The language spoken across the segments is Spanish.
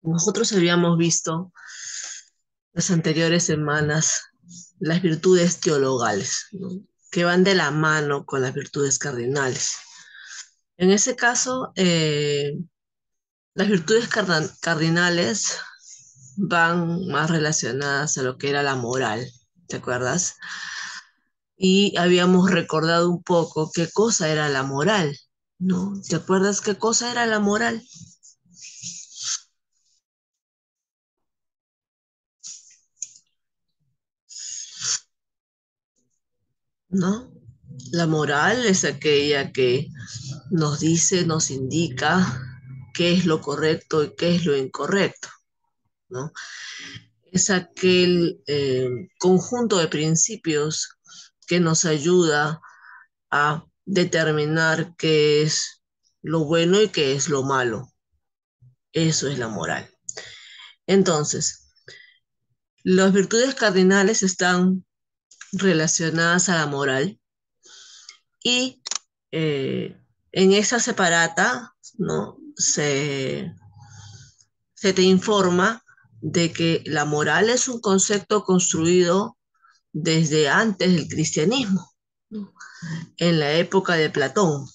Nosotros habíamos visto las anteriores semanas las virtudes teologales, ¿no? Que van de la mano con las virtudes cardinales. En ese caso, las virtudes cardinales van más relacionadas a lo que era la moral, ¿te acuerdas? Y habíamos recordado un poco qué cosa era la moral, ¿no? ¿Te acuerdas qué cosa era la moral? ¿No? La moral es aquella que nos dice, nos indica qué es lo correcto y qué es lo incorrecto, ¿no? Es aquel conjunto de principios que nos ayuda a determinar qué es lo bueno y qué es lo malo. Eso es la moral. Entonces, las virtudes cardinales están relacionadas a la moral y en esa separata, ¿no? Se te informa de que la moral es un concepto construido desde antes del cristianismo, ¿no? En la época de Platón.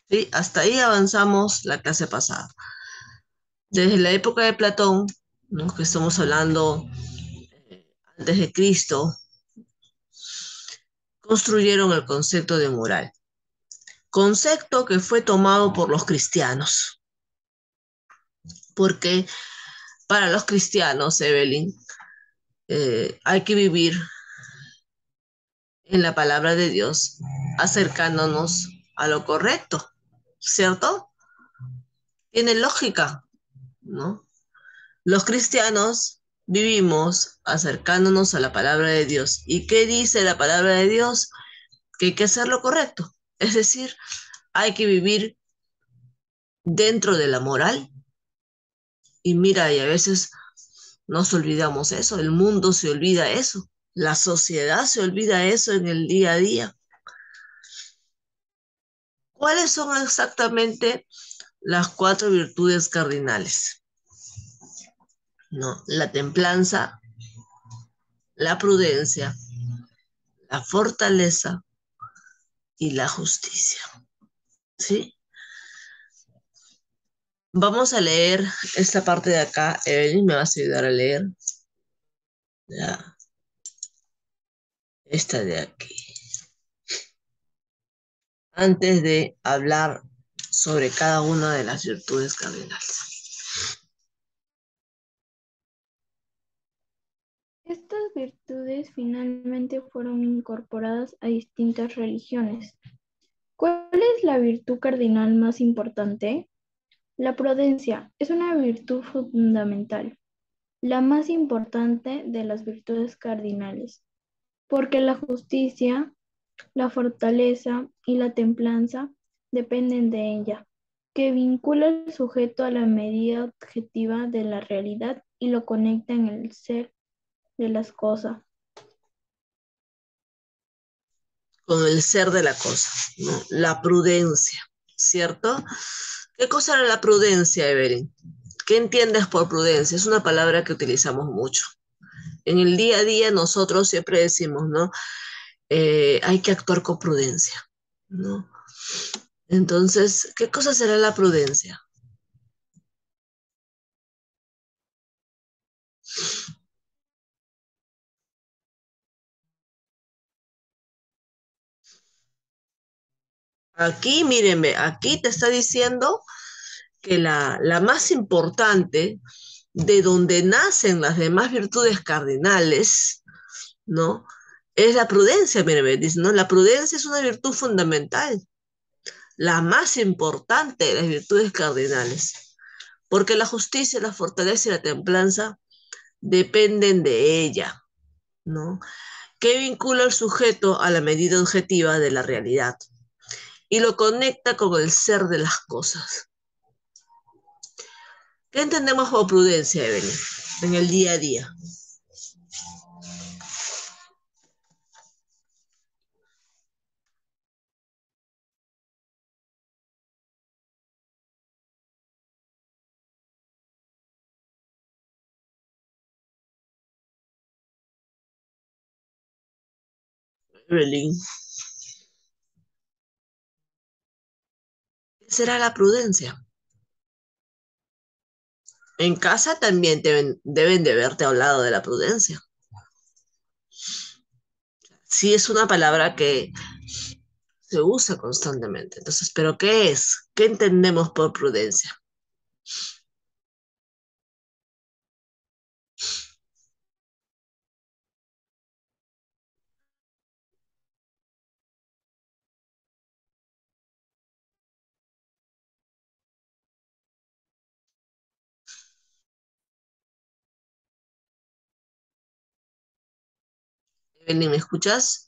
¿Sí? Hasta ahí avanzamos la clase pasada. Desde la época de Platón, ¿no? Que estamos hablando antes de Cristo, construyeron el concepto de moral. Concepto que fue tomado por los cristianos, porque para los cristianos, Evelyn, hay que vivir en la palabra de Dios, acercándonos a lo correcto, ¿cierto? Tiene lógica, ¿no? Los cristianos vivimos acercándonos a la palabra de Dios. ¿Y qué dice la palabra de Dios? Que hay que hacer lo correcto. Es decir, hay que vivir dentro de la moral. Y mira, y a veces nos olvidamos eso, el mundo se olvida eso, la sociedad se olvida eso en el día a día. ¿Cuáles son exactamente las cuatro virtudes cardinales? No, la templanza, la prudencia, la fortaleza y la justicia. ¿Sí? Vamos a leer esta parte de acá. Evelyn, me vas a ayudar a leer. Ya, esta de aquí. Antes de hablar sobre cada una de las virtudes cardinales. Estas virtudes finalmente fueron incorporadas a distintas religiones. ¿Cuál es la virtud cardinal más importante? La prudencia es una virtud fundamental, la más importante de las virtudes cardinales, porque la justicia, la fortaleza y la templanza dependen de ella, que vincula al sujeto a la medida objetiva de la realidad y lo conecta en el ser de las cosas. Con el ser de la cosa, ¿no? La prudencia, ¿cierto? ¿Qué cosa era la prudencia, Evelyn? ¿Qué entiendes por prudencia? Es una palabra que utilizamos mucho. En el día a día nosotros siempre decimos, ¿no? Hay que actuar con prudencia, ¿no? Entonces, ¿qué cosa será la prudencia? Aquí, mírenme, aquí te está diciendo que la más importante, de donde nacen las demás virtudes cardinales, ¿no? Es la prudencia, mírenme, dice, ¿no? La prudencia es una virtud fundamental, la más importante de las virtudes cardinales, porque la justicia, la fortaleza y la templanza dependen de ella, ¿no? Que vincula al sujeto a la medida objetiva de la realidad y lo conecta con el ser de las cosas. ¿Qué entendemos por prudencia, Evelyn, en el día a día? Evelyn, ¿qué será la prudencia? En casa también deben de haberte hablado de la prudencia. Sí es una palabra que se usa constantemente. Entonces, ¿pero qué es? ¿Qué entendemos por prudencia? Evelyn, ¿me escuchas?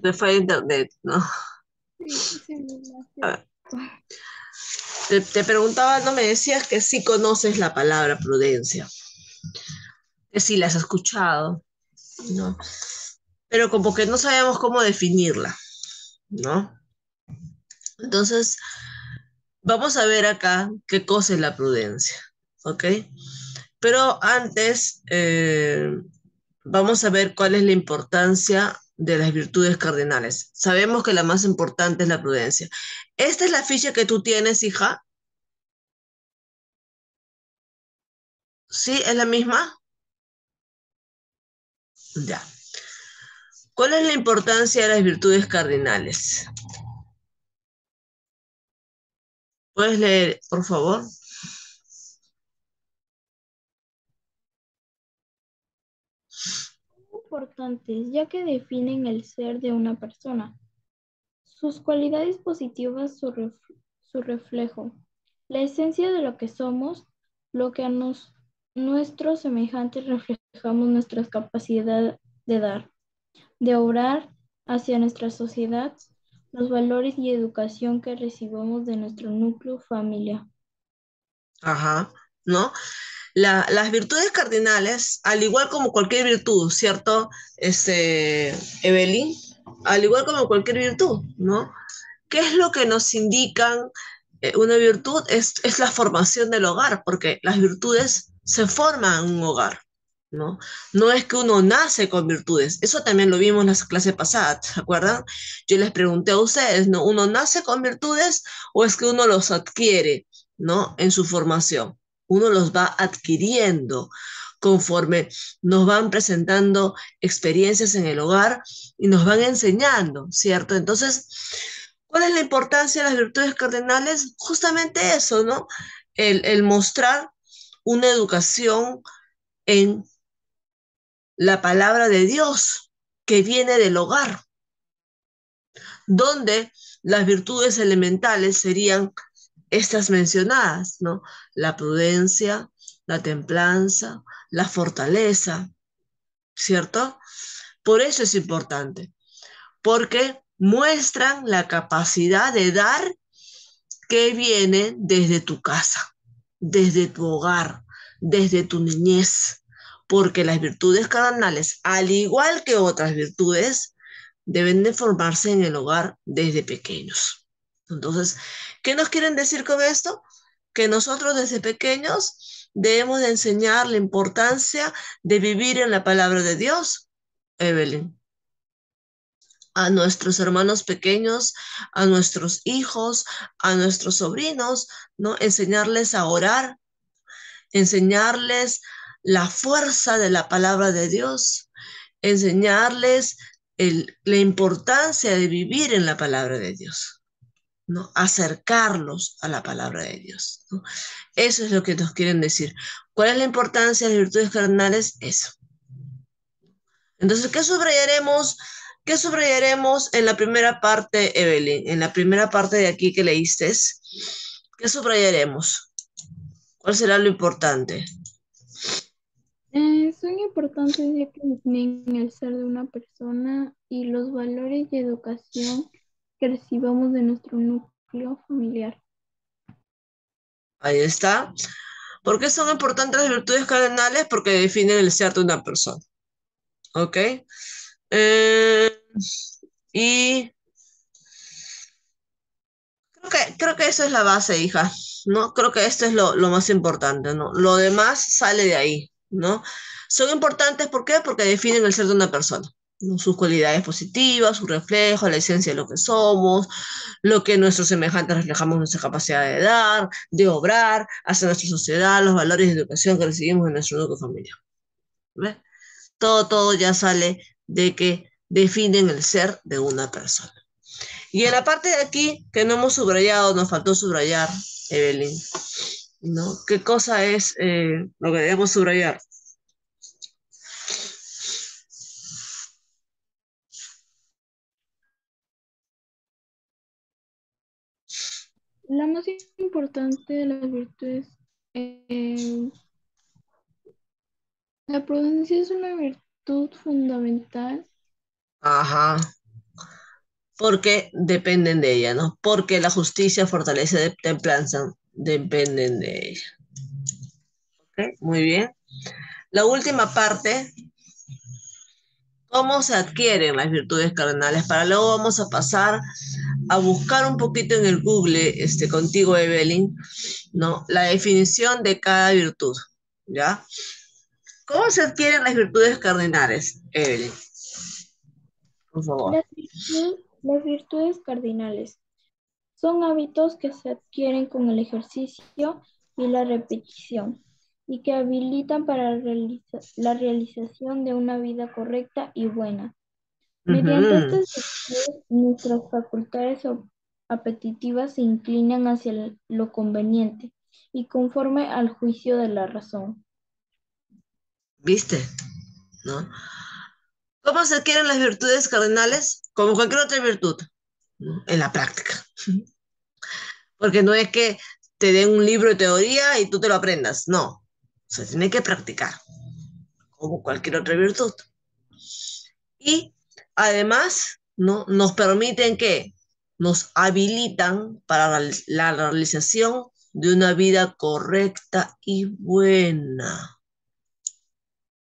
Me fue internet, ¿no? Sí, se me A hace. ver, te preguntaba, no me decías que sí conoces la palabra prudencia, que sí la has escuchado, ¿no? Pero como que no sabemos cómo definirla, ¿no? Entonces, vamos a ver acá qué cosa es la prudencia, ¿ok? Pero antes, vamos a ver cuál es la importancia de las virtudes cardinales. Sabemos que la más importante es la prudencia. Esta es la ficha que tú tienes, hija. ¿Sí? ¿Es la misma? Ya. ¿Cuál es la importancia de las virtudes cardinales? ¿Puedes leer, por favor? Importantes, ya que definen el ser de una persona, sus cualidades positivas, su reflejo, la esencia de lo que somos, lo que a nuestros semejantes reflejamos nuestra capacidad de dar, de obrar hacia nuestra sociedad, los valores y educación que recibimos de nuestro núcleo familiar. Ajá, ¿no? Las virtudes cardinales, al igual como cualquier virtud, ¿cierto? Evelyn, al igual como cualquier virtud, ¿no? ¿Qué es lo que nos indican una virtud? Es la formación del hogar, porque las virtudes se forman en un hogar, ¿no? No es que uno nace con virtudes, eso también lo vimos en las clases pasadas, ¿se acuerdan? Yo les pregunté a ustedes, ¿no? ¿Uno nace con virtudes o es que uno los adquiere, ¿no? En su formación. Uno los va adquiriendo conforme nos van presentando experiencias en el hogar y nos van enseñando, ¿cierto? Entonces, ¿cuál es la importancia de las virtudes cardinales? Justamente eso, ¿no? El mostrar una educación en la palabra de Dios que viene del hogar, donde las virtudes elementales serían estas mencionadas, ¿no? La prudencia, la templanza, la fortaleza, ¿cierto? Por eso es importante, porque muestran la capacidad de dar que viene desde tu casa, desde tu hogar, desde tu niñez, porque las virtudes carnales, al igual que otras virtudes, deben de formarse en el hogar desde pequeños. Entonces, ¿qué nos quieren decir con esto? Que nosotros desde pequeños debemos de enseñar la importancia de vivir en la palabra de Dios, Evelyn. a nuestros hermanos pequeños, a nuestros hijos, a nuestros sobrinos, ¿no? Enseñarles a orar, enseñarles la fuerza de la palabra de Dios, enseñarles la importancia de vivir en la palabra de Dios, ¿no? Acercarlos a la palabra de Dios, ¿no? Eso es lo que nos quieren decir. ¿Cuál es la importancia de las virtudes cardenales? Eso. Entonces, ¿qué subrayaremos? ¿Qué subrayaremos en la primera parte, Evelyn? En la primera parte de aquí que leíste, ¿qué subrayaremos? ¿Cuál será lo importante? Son importantes ya que definen el ser de una persona y los valores y educación que recibamos de nuestro núcleo familiar. Ahí está. ¿Por qué son importantes las virtudes cardenales? Porque definen el ser de una persona. ¿Ok? Eh, y creo que eso es la base, hija, ¿no? Creo que esto es lo más importante, ¿no? Lo demás sale de ahí, ¿no? Son importantes, ¿por qué? Porque definen el ser de una persona, ¿no? Sus cualidades positivas, su reflejo, la esencia de lo que somos, lo que nuestros semejantes reflejamos, nuestra capacidad de dar, de obrar, hacia nuestra sociedad, los valores de educación que recibimos en nuestro núcleo familiar. ¿Ves? Todo ya sale de que definen el ser de una persona. Y en la parte de aquí, que no hemos subrayado, nos faltó subrayar, Evelyn, ¿no? ¿Qué cosa es lo que debemos subrayar? La más importante de las virtudes, la prudencia es una virtud fundamental. Ajá, porque dependen de ella, ¿no? Porque la justicia, fortaleza de templanza dependen de ella. ¿Ok? Muy bien. La última parte, ¿cómo se adquieren las virtudes cardenales? Para luego vamos a pasar a buscar un poquito en el Google, contigo, Evelyn, ¿no? La definición de cada virtud, ¿ya? ¿Cómo se adquieren las virtudes cardinales, Evelyn? Por favor. Las virtudes cardinales son hábitos que se adquieren con el ejercicio y la repetición y que habilitan para la realización de una vida correcta y buena. Mediante Ujú. estas virtudes, nuestras facultades apetitivas se inclinan hacia lo conveniente y conforme al juicio de la razón. ¿Viste? ¿No? ¿Cómo se adquieren las virtudes cardinales? Como cualquier otra virtud, ¿no? En la práctica. Porque no es que te den un libro de teoría y tú te lo aprendas, no. Se tiene que practicar, como cualquier otra virtud. Y además, ¿no? Nos permiten que nos habilitan para la realización de una vida correcta y buena.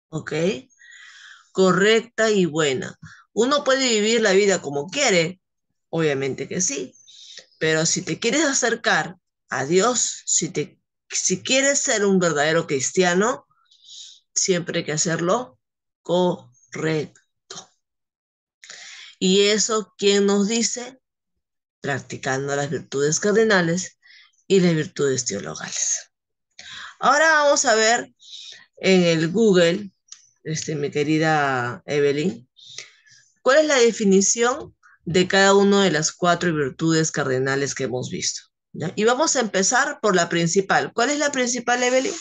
¿Ok? Correcta y buena. ¿Uno puede vivir la vida como quiere? Obviamente que sí. Pero si te quieres acercar a Dios, si quieres ser un verdadero cristiano, siempre hay que hacerlo correcto. ¿Y eso quién nos dice? Practicando las virtudes cardinales y las virtudes teologales. Ahora vamos a ver en el Google, mi querida Evelyn, ¿cuál es la definición de cada una de las cuatro virtudes cardinales que hemos visto? ¿Ya? Y vamos a empezar por la principal. ¿Cuál es la principal, Evelyn?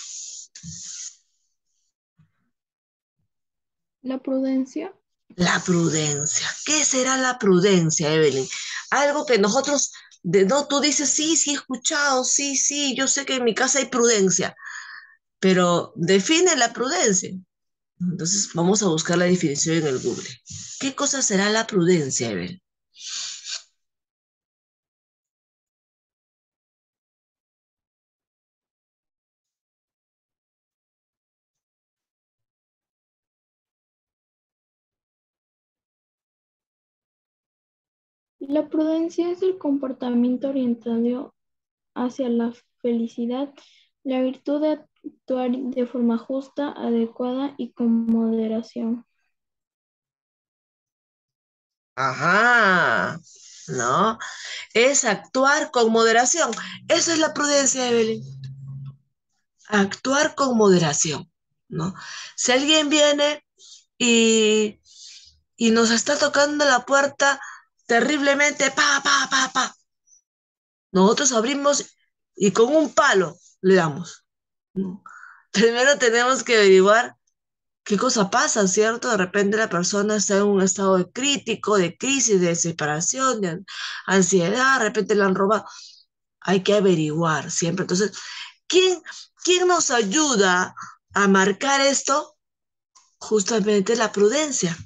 La prudencia. La prudencia. ¿Qué será la prudencia, Evelyn? Algo que nosotros, no, tú dices, sí, sí he escuchado, sí, sí, yo sé que en mi casa hay prudencia, pero define la prudencia. Entonces vamos a buscar la definición en el Google. ¿Qué cosa será la prudencia, Evelyn? La prudencia es el comportamiento orientado hacia la felicidad, la virtud de actuar de forma justa, adecuada y con moderación. Ajá, ¿no? Es actuar con moderación. Eso es la prudencia, Evelyn. Actuar con moderación, ¿no? Si alguien viene y, y nos está tocando la puerta terriblemente, pa, nosotros abrimos y con un palo le damos, ¿no? Primero tenemos que averiguar qué cosa pasa, ¿cierto? De repente la persona está en un estado de crítico, de crisis, de desesperación, de ansiedad, de repente le han robado. Hay que averiguar siempre. Entonces, ¿quién, quién nos ayuda a marcar esto? Justamente la prudencia.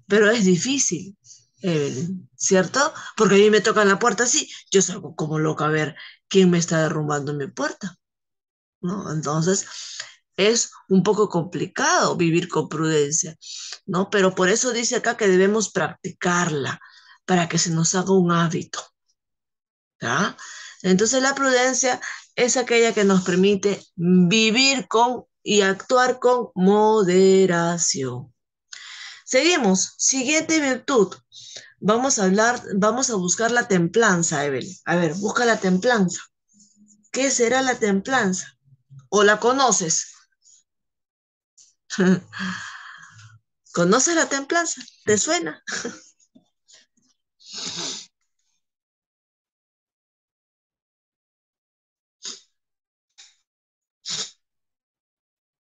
Pero es difícil, Evelyn, ¿cierto? Porque a mí me tocan la puerta así, yo salgo como loca a ver quién me está derrumbando mi puerta, ¿no? Entonces, es un poco complicado vivir con prudencia, ¿no? Pero por eso dice acá que debemos practicarla para que se nos haga un hábito, ¿ya? Entonces, la prudencia es aquella que nos permite vivir con y actuar con moderación. Seguimos. Siguiente virtud. Vamos a hablar, vamos a buscar la templanza, Evelyn. A ver, busca la templanza. ¿Qué será la templanza? ¿O la conoces? ¿Conoces la templanza? ¿Te suena?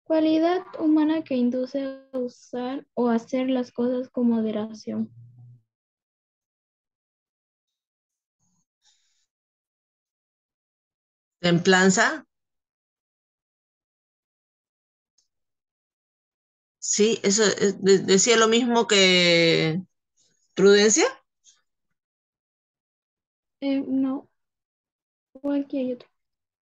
Cualidad humana que induce a usar o hacer las cosas con moderación. Templanza, sí, eso decía lo mismo que prudencia. No, o aquí hay otro.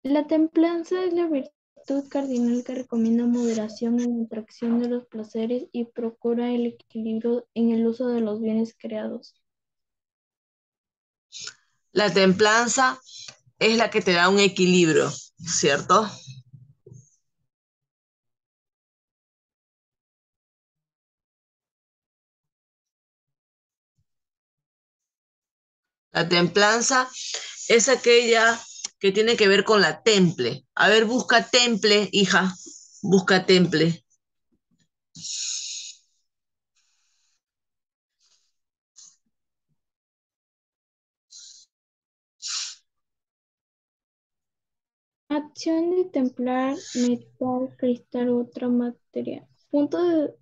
La templanza es la virtud cardinal que recomienda moderación en la atracción de los placeres y procura el equilibrio en el uso de los bienes creados. La templanza es la que te da un equilibrio, ¿cierto? La templanza es aquella que tiene que ver con la temple. A ver, busca temple, hija, busca temple. Acción de templar, metal, cristal u otra materia. Punto de...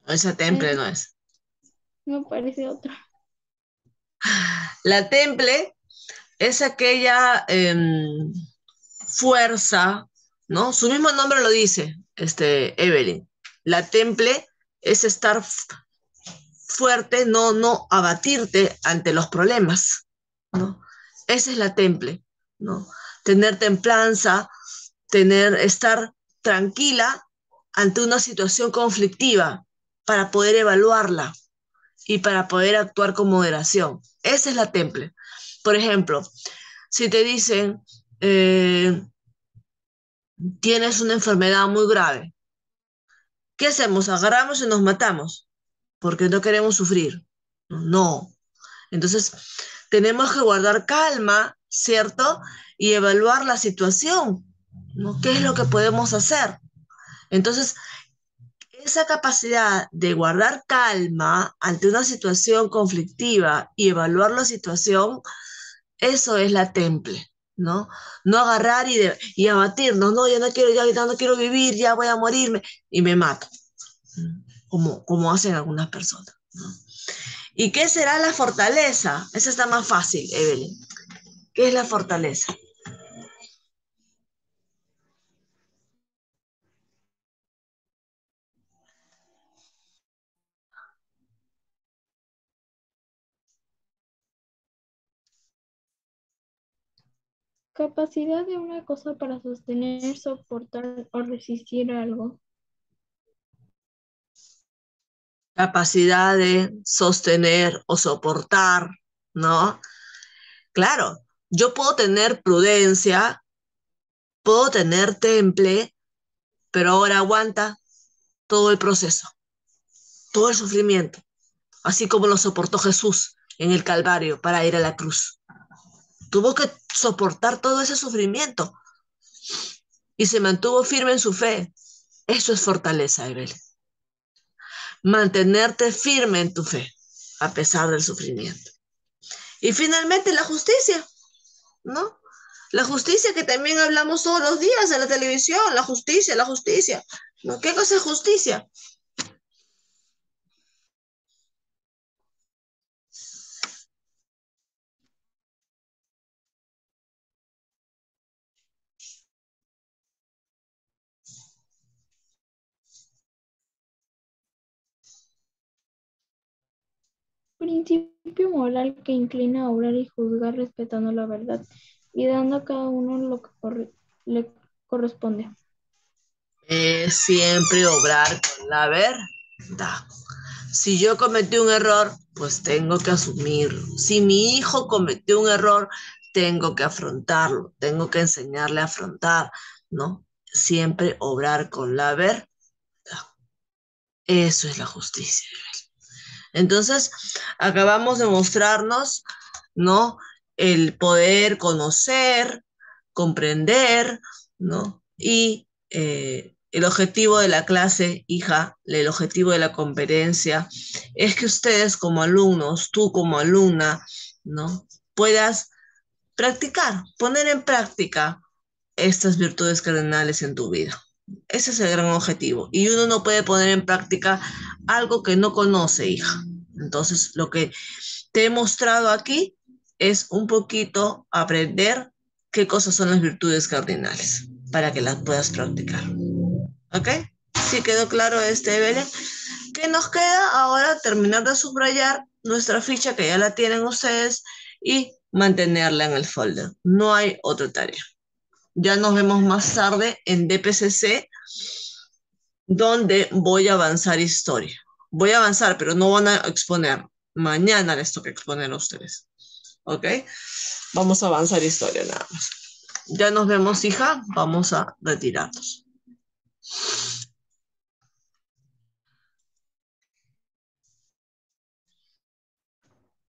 Esa temple no es. me parece otra. La temple es aquella fuerza, ¿no? Su mismo nombre lo dice, Evelyn. La temple es estar fuerte, no abatirte ante los problemas, ¿no? Esa es la temple, ¿no? Tener templanza, estar tranquila ante una situación conflictiva para poder evaluarla y para poder actuar con moderación. Esa es la temple. Por ejemplo, si te dicen, eh, tienes una enfermedad muy grave, ¿qué hacemos? ¿Agarramos y nos matamos? Porque no queremos sufrir. No. Entonces, tenemos que guardar calma, ¿cierto? Y evaluar la situación, ¿no? ¿Qué es lo que podemos hacer? Entonces, esa capacidad de guardar calma ante una situación conflictiva y evaluar la situación, eso es la temple, ¿no? No agarrar y abatirnos, no, ya no quiero vivir, ya voy a morirme y me mato, como hacen algunas personas, ¿no? ¿Y qué será la fortaleza? Esa está más fácil, Evelyn. ¿Qué es la fortaleza? Capacidad de una cosa para sostener, soportar o resistir algo. Capacidad de sostener o soportar, ¿no? Claro, yo puedo tener prudencia, puedo tener temple, pero ahora aguanta todo el proceso, todo el sufrimiento, así como lo soportó Jesús en el Calvario para ir a la cruz. Tuvo que soportar todo ese sufrimiento y se mantuvo firme en su fe. Eso es fortaleza, Evelyn. Mantenerte firme en tu fe, a pesar del sufrimiento. Y finalmente la justicia, ¿no? La justicia que también hablamos todos los días en la televisión, la justicia, la justicia. ¿No? ¿Qué cosa es justicia? Principio moral que inclina a obrar y juzgar respetando la verdad y dando a cada uno lo que le corresponde. Siempre obrar con la verdad. Si yo cometí un error, pues tengo que asumirlo. Si mi hijo cometió un error, tengo que afrontarlo, tengo que enseñarle a afrontar, ¿no? Siempre obrar con la verdad. Eso es la justicia. Entonces, acabamos de mostrarnos, ¿no? El poder conocer, comprender, ¿no? Y el objetivo de la clase, hija, el objetivo de la conferencia, es que ustedes como alumnos, tú como alumna, ¿no? Puedas practicar, poner en práctica estas virtudes cardinales en tu vida. Ese es el gran objetivo. Y uno no puede poner en práctica algo que no conoce, hija. Entonces, lo que te he mostrado aquí es un poquito aprender qué cosas son las virtudes cardinales para que las puedas practicar. ¿Ok? ¿Sí quedó claro Evelyn? ¿Qué nos queda ahora? Terminar de subrayar nuestra ficha que ya la tienen ustedes y mantenerla en el folder. No hay otra tarea. Ya nos vemos más tarde en DPCC, donde voy a avanzar historia. Voy a avanzar, pero no van a exponer. Mañana les toca exponer a ustedes. ¿Ok? Vamos a avanzar historia nada más. Ya nos vemos, hija. Vamos a retirarnos.